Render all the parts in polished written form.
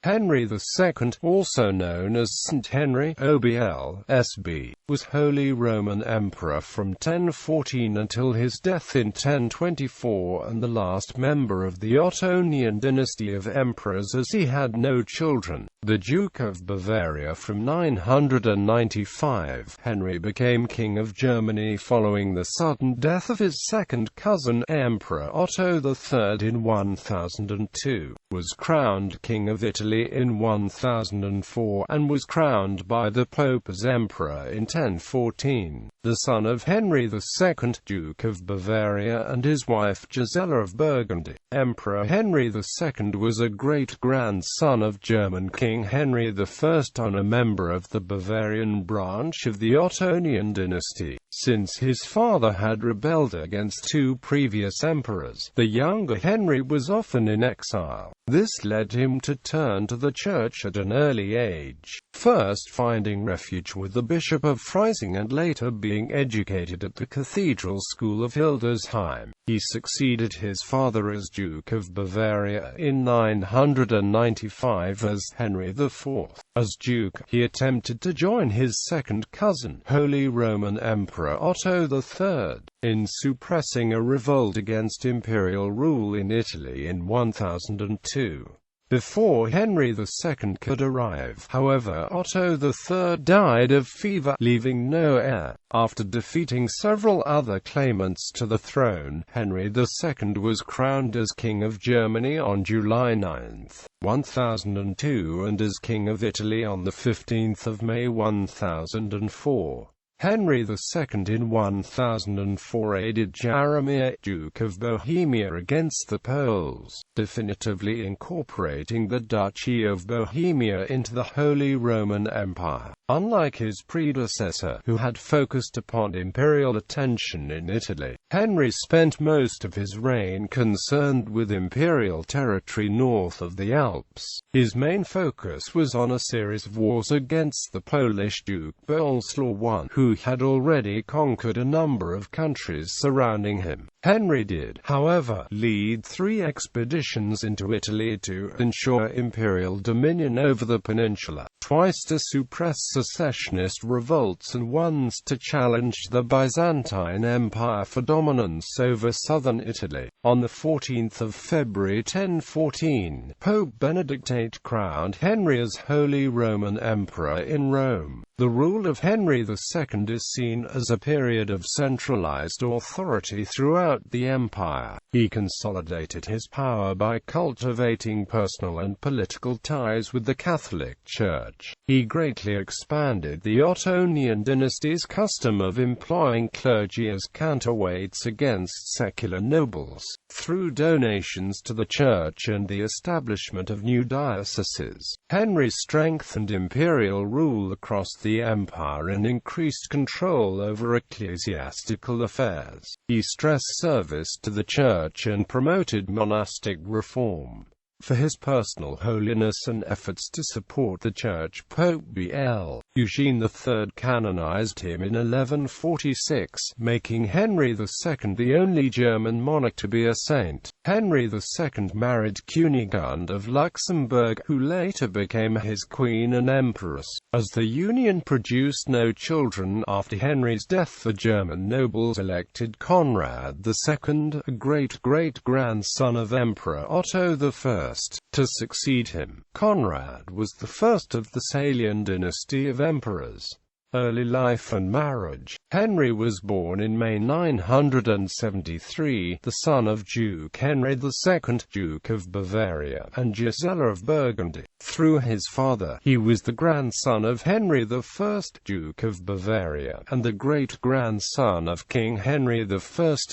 Henry II, also known as St. Henry, Obl.S.B, was Holy Roman Emperor from 1014 until his death in 1024 and the last member of the Ottonian dynasty of emperors, as he had no children. The Duke of Bavaria from 995. Henry became King of Germany following the sudden death of his second cousin, Emperor Otto III in 1002, was crowned King of Italy in 1004, and was crowned by the Pope as Emperor in 1014. The son of Henry II, Duke of Bavaria, and his wife Gisela of Burgundy. Emperor Henry II was a great-grandson of German King Henry I, and a member of the Bavarian branch of the Ottonian dynasty. Since his father had rebelled against two previous emperors, the younger Henry was often in exile. This led him to turn to the church at an early age, first finding refuge with the Bishop of Freising and later being educated at the cathedral school of Hildesheim. He succeeded his father as Duke of Bavaria in 995 as Henry IV. As Duke, he attempted to join his second cousin, Holy Roman Emperor Otto III, in suppressing a revolt against imperial rule in Italy in 1002. Before Henry II could arrive, however, Otto III died of fever, leaving no heir. After defeating several other claimants to the throne, Henry II was crowned as King of Germany on July 9, 1002 and as King of Italy on 15 May 1004. Henry II in 1004 aided Jaromir, Duke of Bohemia, against the Poles, definitively incorporating the Duchy of Bohemia into the Holy Roman Empire. Unlike his predecessor, who had focused upon imperial attention in Italy, Henry spent most of his reign concerned with imperial territory north of the Alps. His main focus was on a series of wars against the Polish Duke Bolesław I, who had already conquered a number of countries surrounding him. Henry did, however, lead 3 expeditions into Italy to ensure imperial dominion over the peninsula, twice to suppress secessionist revolts and once to challenge the Byzantine Empire for dominance over southern Italy. On 14 February 1014, Pope Benedict VIII crowned Henry as Holy Roman Emperor in Rome. The rule of Henry II is seen as a period of centralized authority throughout the empire. He consolidated his power by cultivating personal and political ties with the Catholic Church. He greatly expanded the Ottonian dynasty's custom of employing clergy as counterweights against secular nobles, through donations to the Church and the establishment of new dioceses. Henry strengthened imperial rule across the empire and increased control over ecclesiastical affairs. He stressed service to the Church and promoted monastic reform. For his personal holiness and efforts to support the Church, Pope Bl. Eugene III canonized him in 1146, making Henry II the only German monarch to be a saint. Henry II married Cunegund of Luxembourg, who later became his queen and empress. As the union produced no children after Henry's death, the German nobles elected Conrad II, a great-great-grandson of Emperor Otto I, to succeed him. Conrad was the first of the Salian dynasty of emperors. Early life and marriage. Henry was born in May 973, the son of Duke Henry II, Duke of Bavaria, and Gisela of Burgundy. Through his father, he was the grandson of Henry I, Duke of Bavaria, and the great-grandson of King Henry I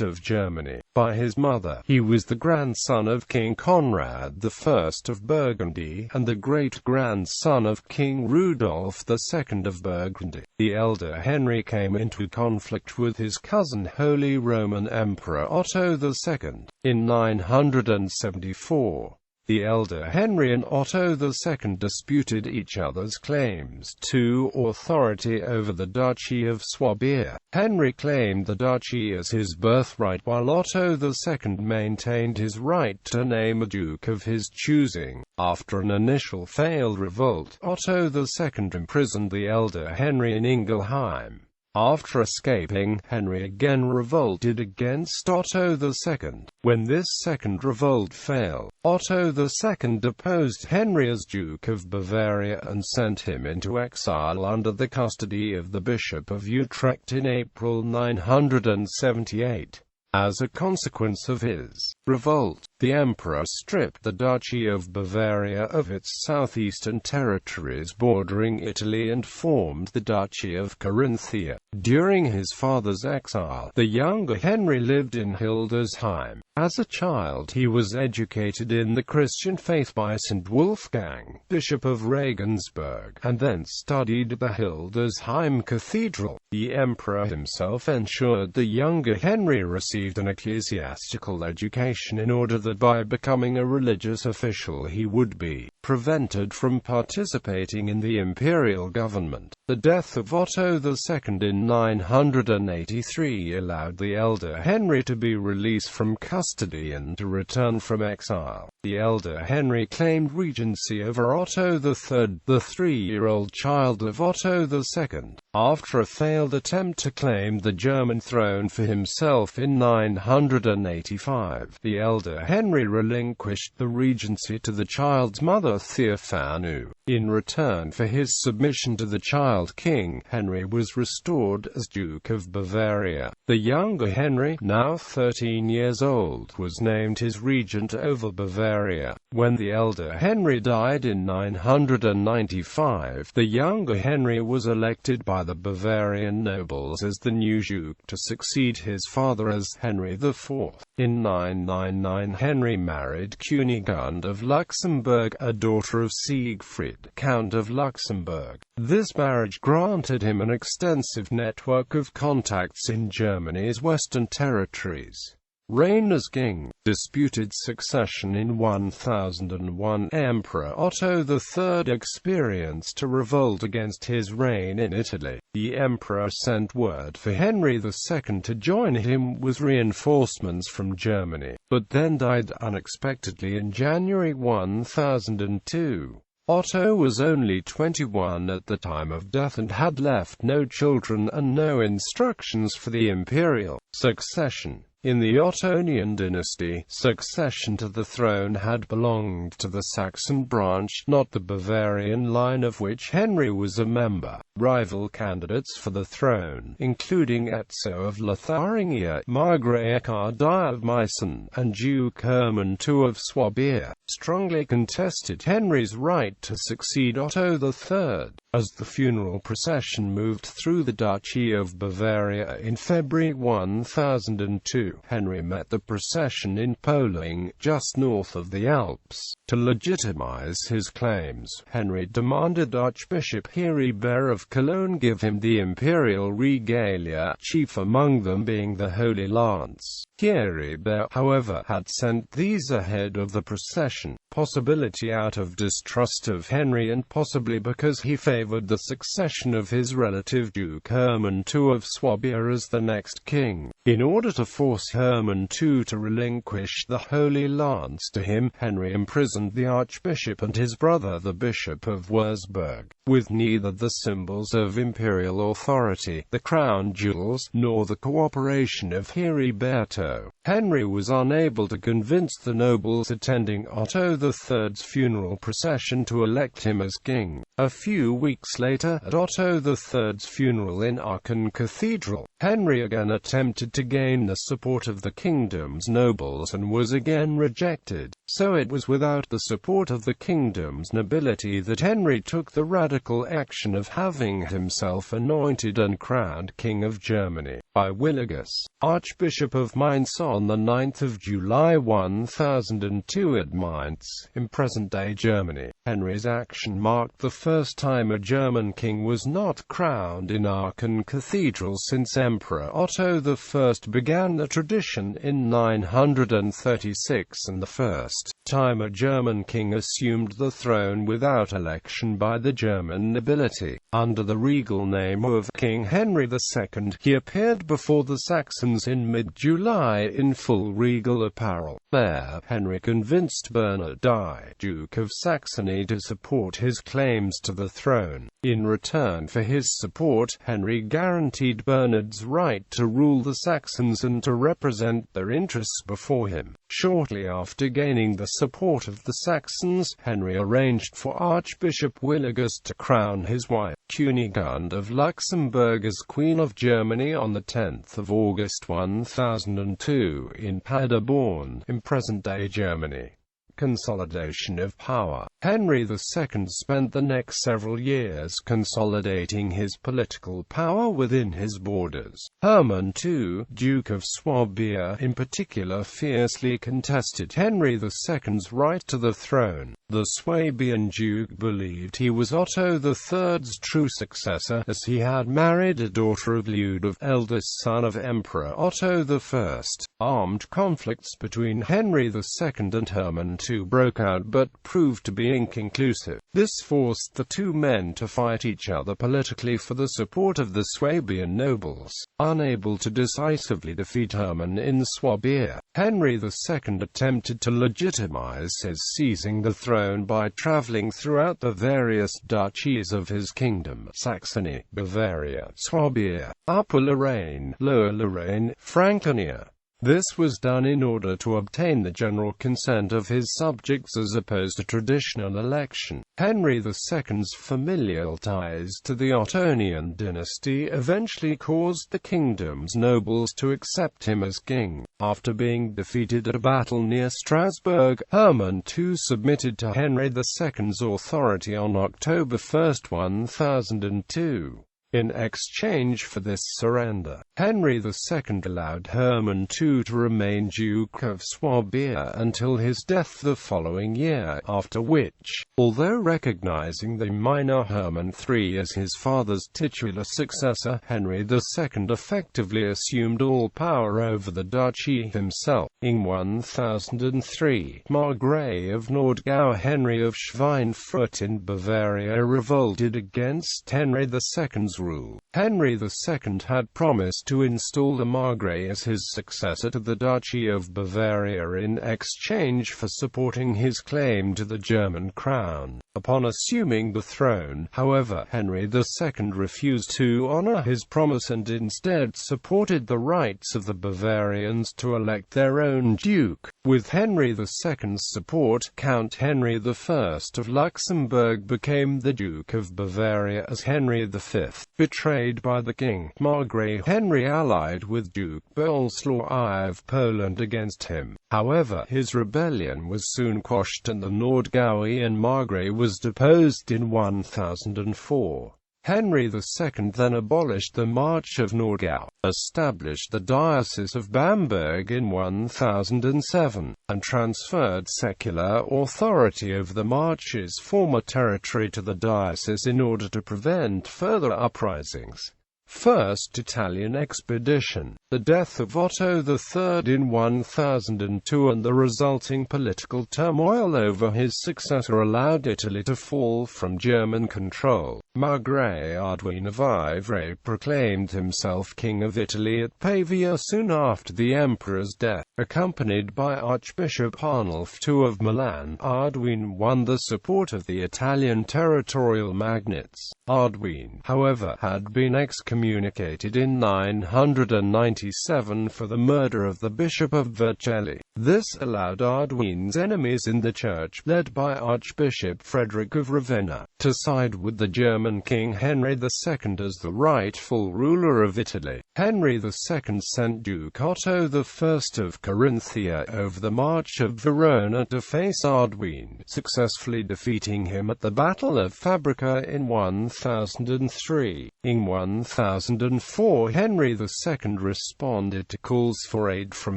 of Germany. By his mother, he was the grandson of King Conrad I of Burgundy, and the great-grandson of King Rudolph II of Burgundy. The elder Henry came into conflict with his cousin Holy Roman Emperor Otto II. In 974, The elder Henry and Otto II disputed each other's claims to authority over the Duchy of Swabia. Henry claimed the duchy as his birthright, while Otto II maintained his right to name a duke of his choosing. After an initial failed revolt, Otto II imprisoned the elder Henry in Ingelheim. After escaping, Henry again revolted against Otto II. When this second revolt failed, Otto II deposed Henry as Duke of Bavaria and sent him into exile under the custody of the Bishop of Utrecht in April 978. As a consequence of his revolt, the emperor stripped the Duchy of Bavaria of its southeastern territories bordering Italy and formed the Duchy of Carinthia. During his father's exile, the younger Henry lived in Hildesheim. As a child, he was educated in the Christian faith by St. Wolfgang, Bishop of Regensburg, and then studied at the Hildesheim Cathedral. The emperor himself ensured the younger Henry received an ecclesiastical education in order that by becoming a religious official he would be prevented from participating in the imperial government. The death of Otto II in 983 allowed the elder Henry to be released from custody and to return from exile. The elder Henry claimed regency over Otto III, the 3-year-old child of Otto II. After a failed attempt to claim the German throne for himself in 985, the elder Henry relinquished the regency to the child's mother Theophanu. In return for his submission to the child king, Henry was restored as Duke of Bavaria. The younger Henry, now 13 years old, was named his regent over Bavaria. When the elder Henry died in 995, the younger Henry was elected by the Bavarian nobles as the new duke to succeed his father as Henry IV. In 999 Henry married Kunigund of Luxembourg, a daughter of Siegfried, Count of Luxembourg. This marriage granted him an extensive network of contacts in Germany's western territories. Reign as king. Disputed succession. In 1001, Emperor Otto III experienced a revolt against his reign in Italy. The emperor sent word for Henry II to join him with reinforcements from Germany, but then died unexpectedly in January 1002. Otto was only 21 at the time of death and had left no children and no instructions for the imperial succession. In the Ottonian dynasty, succession to the throne had belonged to the Saxon branch, not the Bavarian line of which Henry was a member. Rival candidates for the throne, including Etzo of Lotharingia, Margrave of Meissen, and Duke Hermann II of Swabia, strongly contested Henry's right to succeed Otto III. As the funeral procession moved through the Duchy of Bavaria in February 1002, Henry met the procession in Poling, just north of the Alps. To legitimize his claims, Henry demanded Archbishop Heribert of Cologne give him the imperial regalia, chief among them being the Holy Lance. Heribert, however, had sent these ahead of the procession, possibility out of distrust of Henry and possibly because he favored the succession of his relative Duke Hermann II of Swabia as the next king. In order to force Hermann II to relinquish the Holy Lance to him, Henry imprisoned the archbishop and his brother the Bishop of Wurzburg. With neither the symbols of imperial authority, the crown jewels, nor the cooperation of Heriberto, Henry was unable to convince the nobles attending Otto III's funeral procession to elect him as king. A few weeks later, at Otto III's funeral in Aachen Cathedral, Henry again attempted to gain the support of the kingdom's nobles and was again rejected. So it was without the support of the kingdom's nobility that Henry took the radical action of having himself anointed and crowned King of Germany by Willigis, Archbishop of Mainz. Mainz on 9 July 1002 at Mainz, in present-day Germany. Henry's action marked the first time a German king was not crowned in Aachen Cathedral since Emperor Otto I began the tradition in 936, and the first time a German king assumed the throne without election by the German nobility. Under the regal name of King Henry II, he appeared before the Saxons in mid-July in full regal apparel. There, Henry convinced Bernard I, Duke of Saxony, to support his claims to the throne. In return for his support, Henry guaranteed Bernard's right to rule the Saxons and to represent their interests before him. Shortly after gaining the support of the Saxons, Henry arranged for Archbishop Willigis to crown his wife, Kunigund of Luxembourg, as Queen of Germany on 10 August 1002 in Paderborn, in present-day Germany. Consolidation of power. Henry II spent the next several years consolidating his political power within his borders. Hermann II, Duke of Swabia, in particular fiercely contested Henry II's right to the throne. The Swabian Duke believed he was Otto III's true successor, as he had married a daughter of Ludwig, eldest son of Emperor Otto I. Armed conflicts between Henry II and Hermann II broke out but proved to be inconclusive. This forced the two men to fight each other politically for the support of the Swabian nobles. Unable to decisively defeat Hermann in Swabia, Henry II attempted to legitimize his seizing the throne by traveling throughout the various duchies of his kingdom: Saxony, Bavaria, Swabia, Upper Lorraine, Lower Lorraine, Franconia. This was done in order to obtain the general consent of his subjects as opposed to traditional election. Henry II's familial ties to the Ottonian dynasty eventually caused the kingdom's nobles to accept him as king. After being defeated at a battle near Strasbourg, Hermann II submitted to Henry II's authority on October 1, 1002. In exchange for this surrender, Henry II allowed Hermann II to remain Duke of Swabia until his death the following year, after which, although recognizing the minor Hermann III as his father's titular successor, Henry II effectively assumed all power over the duchy himself. In 1003, Margrave of Nordgau Henry of Schweinfurt in Bavaria revolted against Henry II's rule. Henry II had promised to install the Margrave as his successor to the Duchy of Bavaria in exchange for supporting his claim to the German crown. Upon assuming the throne, however, Henry II refused to honor his promise and instead supported the rights of the Bavarians to elect their own duke. With Henry II's support, Count Henry I of Luxembourg became the Duke of Bavaria as Henry V. Betrayed by the king, Margrave Henry allied with Duke Obl.S.B of Poland against him. However, his rebellion was soon quashed and the Nordgauian Margrave was deposed in 1004. Henry II then abolished the March of Nordgau, established the Diocese of Bamberg in 1007, and transferred secular authority over the March's former territory to the diocese in order to prevent further uprisings. First Italian expedition. The death of Otto III in 1002 and the resulting political turmoil over his successor allowed Italy to fall from German control. Margrave Ardwin of Ivry proclaimed himself King of Italy at Pavia soon after the emperor's death. Accompanied by Archbishop Arnulf II of Milan, Ardwin won the support of the Italian territorial magnates. Ardwin, however, had been excommunicated in 997 for the murder of the Bishop of Vercelli. This allowed Ardwin's enemies in the church, led by Archbishop Frederick of Ravenna, to side with the German king Henry II as the rightful ruler of Italy. Henry II sent Duke Otto I of Carinthia over the March of Verona to face Arduin, successfully defeating him at the Battle of Fabrica in 1003. In 1004 Henry II responded to calls for aid from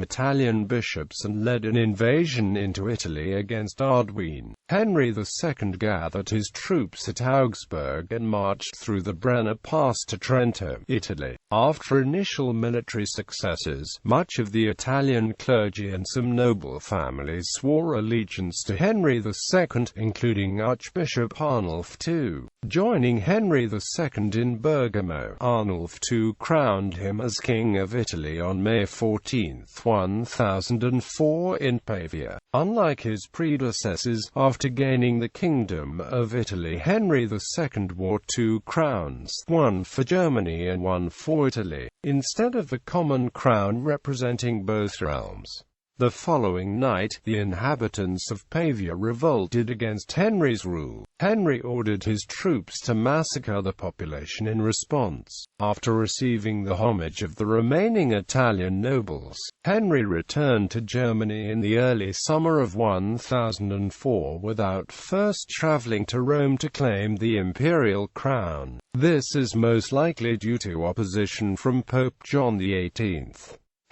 Italian bishops and led an invasion into Italy against Arduin. Henry II gathered his troops at Augsburg and marched through the Brenner Pass to Trento, Italy. After initial military successes, much of the Italian clergy and some noble families swore allegiance to Henry II, including Archbishop Arnulf II. Joining Henry II in Bergamo, Arnulf II crowned him as King of Italy on May 14, 1004 in Pavia. Unlike his predecessors, after gaining the Kingdom of Italy, Henry II wore two crowns, one for Germany and one for Italy, instead of the common crown representing both realms. The following night, the inhabitants of Pavia revolted against Henry's rule. Henry ordered his troops to massacre the population in response. After receiving the homage of the remaining Italian nobles, Henry returned to Germany in the early summer of 1004 without first traveling to Rome to claim the imperial crown. This is most likely due to opposition from Pope John XVIII.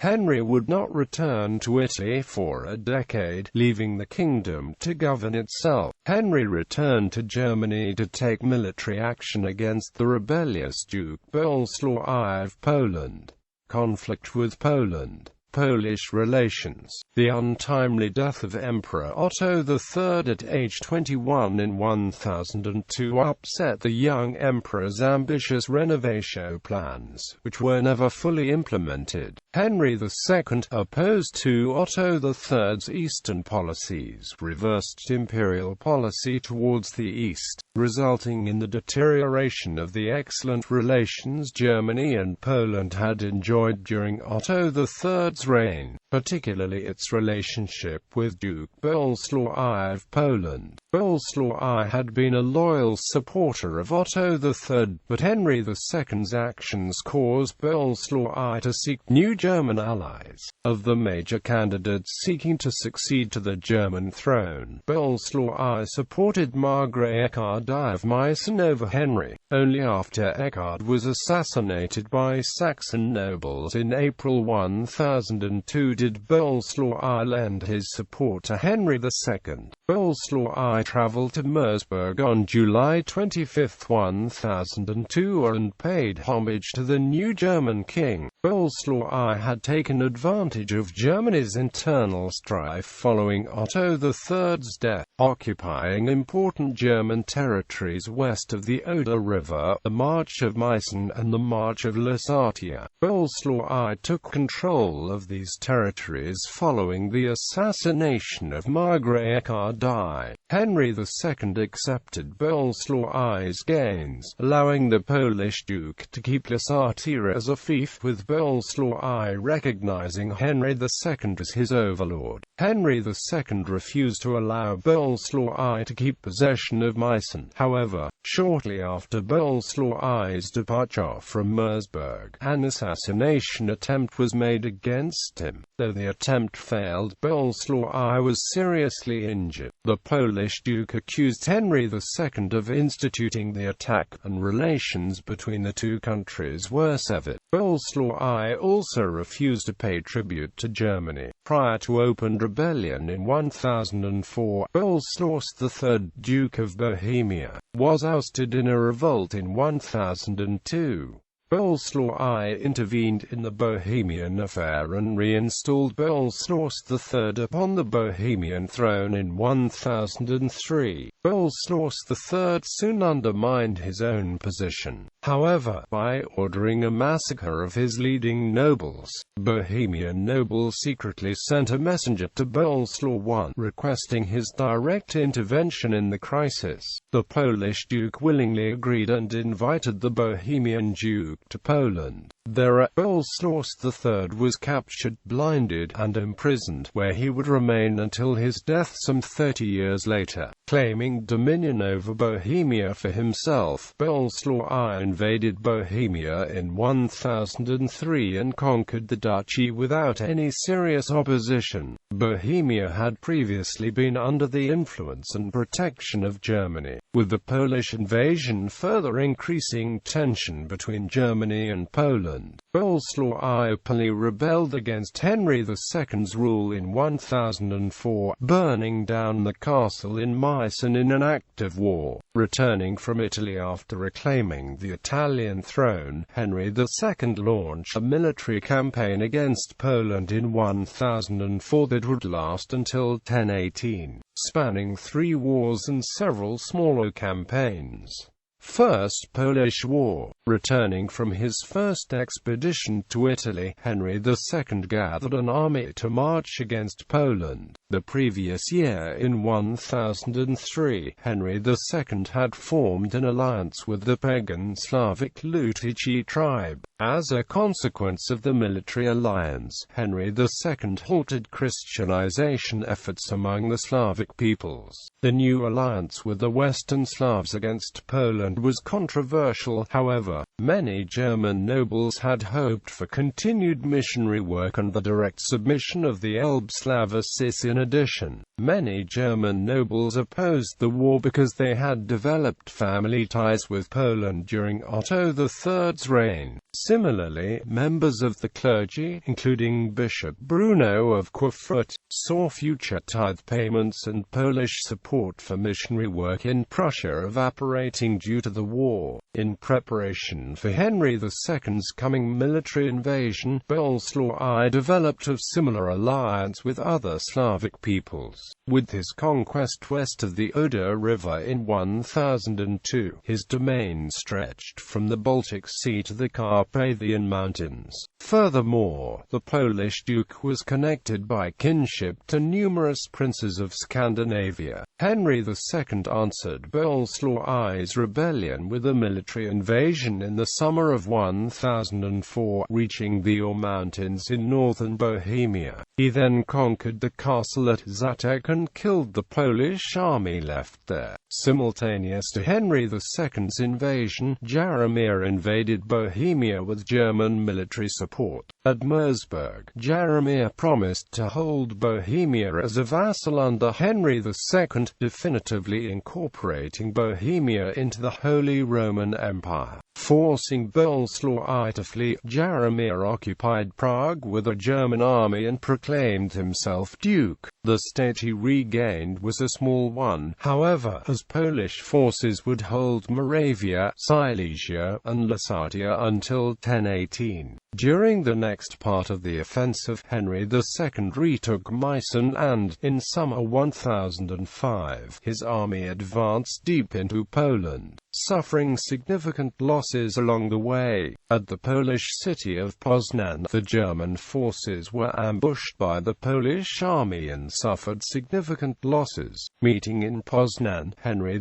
Henry would not return to Italy for a decade, leaving the kingdom to govern itself. Henry returned to Germany to take military action against the rebellious Duke Obl.S.B of Poland. Conflict with Poland. Polish relations. The untimely death of Emperor Otto III at age 21 in 1002 upset the young emperor's ambitious renovation plans, which were never fully implemented. Henry II, opposed to Otto III's eastern policies, reversed imperial policy towards the east, resulting in the deterioration of the excellent relations Germany and Poland had enjoyed during Otto III's reign, particularly its relationship with Duke Obl.S.B of Poland. Obl.S.B had been a loyal supporter of Otto III, but Henry II's actions caused Obl.S.B to seek new German allies. Of the major candidates seeking to succeed to the German throne, Obl.S.B supported Margrave Eckhard of Meissen over Henry. Only after Eckhard was assassinated by Saxon nobles in April 1002 did Obl.S.B lend his support to Henry II. Obl.S.B travelled to Merseburg on July 25, 1002 and paid homage to the new German king. Obl.S.B had taken advantage of Germany's internal strife following Otto III's death, occupying important German territories west of the Oder River, the March of Meissen and the March of Lusatia. Obl.S.B took control of these territories following the assassination of Margrave Eckhard I. Henry II accepted Obl.S.B's gains, allowing the Polish Duke to keep Lusatia as a fief, with Obl.S.B recognizing Henry II as his overlord. Henry II refused to allow Obl.S.B to keep possession of Meissen. However, shortly after Obl.S.B's departure from Merseburg, an assassination attempt was made against him. Though the attempt failed, Obl.S.B was seriously injured. The Polish Duke accused Henry II of instituting the attack, and relations between the two countries were severed. Obl.S.B also refused to pay tribute to Germany. Prior to open rebellion in 1004, Obl.S.B III, Duke of Bohemia, was ousted in a revolt in 1002. Obl.S.B intervened in the Bohemian affair and reinstalled Obl.S.B III upon the Bohemian throne in 1003. Obl.S.B III soon undermined his own position. However, by ordering a massacre of his leading nobles, Bohemian nobles secretly sent a messenger to Obl.S.B requesting his direct intervention in the crisis. The Polish Duke willingly agreed and invited the Bohemian Duke to Poland. There, Obl.S.B was captured, blinded, and imprisoned, where he would remain until his death some 30 years later. Claiming dominion over Bohemia for himself, Obl.S.B invaded Bohemia in 1003 and conquered the duchy without any serious opposition. Bohemia had previously been under the influence and protection of Germany, with the Polish invasion further increasing tension between Germany and Poland. Obl.S.B openly rebelled against Henry II's rule in 1004, burning down the castle in Meissen in an act of war. Returning from Italy after reclaiming the Italian throne, Henry II launched a military campaign against Poland in 1004 that would last until 1018, spanning 3 wars and several smaller campaigns. First Polish War. Returning from his first expedition to Italy, Henry II gathered an army to march against Poland. The previous year, in 1003, Henry II had formed an alliance with the pagan Slavic Lutici tribe. As a consequence of the military alliance, Henry II halted Christianization efforts among the Slavic peoples. The new alliance with the Western Slavs against Poland was controversial, however. Many German nobles had hoped for continued missionary work and the direct submission of the Elbe-Slavosis. In addition, many German nobles opposed the war because they had developed family ties with Poland during Otto III's reign. Similarly, members of the clergy, including Bishop Bruno of Querfurt, saw future tithe payments and Polish support for missionary work in Prussia evaporating due to the war. In preparation for Henry II's coming military invasion, Obl.S.B developed a similar alliance with other Slavic peoples. With his conquest west of the Oder River in 1002, his domain stretched from the Baltic Sea to the Carpathian Mountains. Furthermore, the Polish duke was connected by kinship to numerous princes of Scandinavia. Henry II answered Obl.S.B's rebellion with a military invasion in the summer of 1004, reaching the Ur Mountains in northern Bohemia. He then conquered the castle at Zatek and killed the Polish army left there. Simultaneous to Henry II's invasion, Jaromir invaded Bohemia with German military support. At Mersburg, Jaromir promised to hold Bohemia as a vassal under Henry II, definitively incorporating Bohemia into the Holy Roman Empire. Forcing Obl.S.B to flee, Jaromir occupied Prague with a German army and proclaimed himself Duke. The state he regained was a small one, however, as Polish forces would hold Moravia, Silesia, and Lusatia until 1018. During the next part of the offensive, Henry II retook Meissen and, in summer 1005, his army advanced deep into Poland, suffering significant losses along the way. At the Polish city of Poznan, the German forces were ambushed by the Polish army and suffered significant losses. Meeting in Poznan, Henry II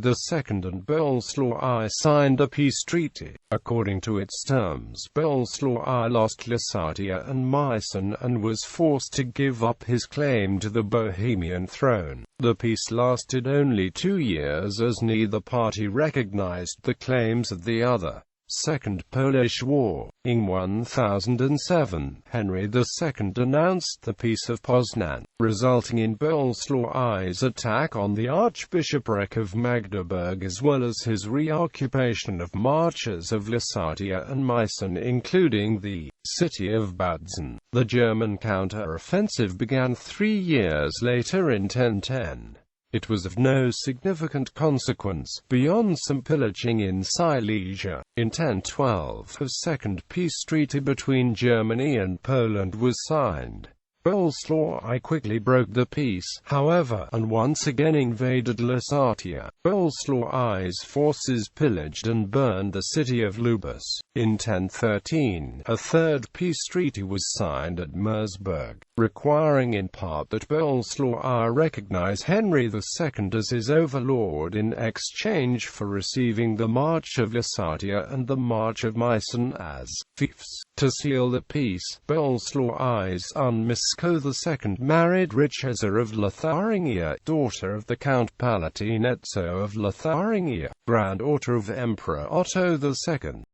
and Obl.S.B signed a peace treaty. According to its terms, Obl.S.B lost Lusatia and Meissen and was forced to give up his claim to the Bohemian throne. The peace lasted only 2 years as neither party recognized the claims of the other. Second Polish War. In 1007, Henry II announced the Peace of Poznan, resulting in Obl.S.B's attack on the Archbishopric of Magdeburg as well as his reoccupation of marches of Lusatia and Meissen, including the city of Bautzen. The German counter-offensive began 3 years later in 1010. It was of no significant consequence, beyond some pillaging in Silesia. In 1012, a second peace treaty between Germany and Poland was signed. Obls.B quickly broke the peace, however, and once again invaded Lusatia. Obls.B's forces pillaged and burned the city of Lubus. In 1013, a third peace treaty was signed at Merseburg, requiring in part that Obls.B recognize Henry II as his overlord in exchange for receiving the March of Lusatia and the March of Meissen as fiefs. To seal the peace, Obls.B's son Misko II married Richeza of Lotharingia, daughter of the Count Palatine Etzo of Lotharingia, granddaughter of Emperor Otto II.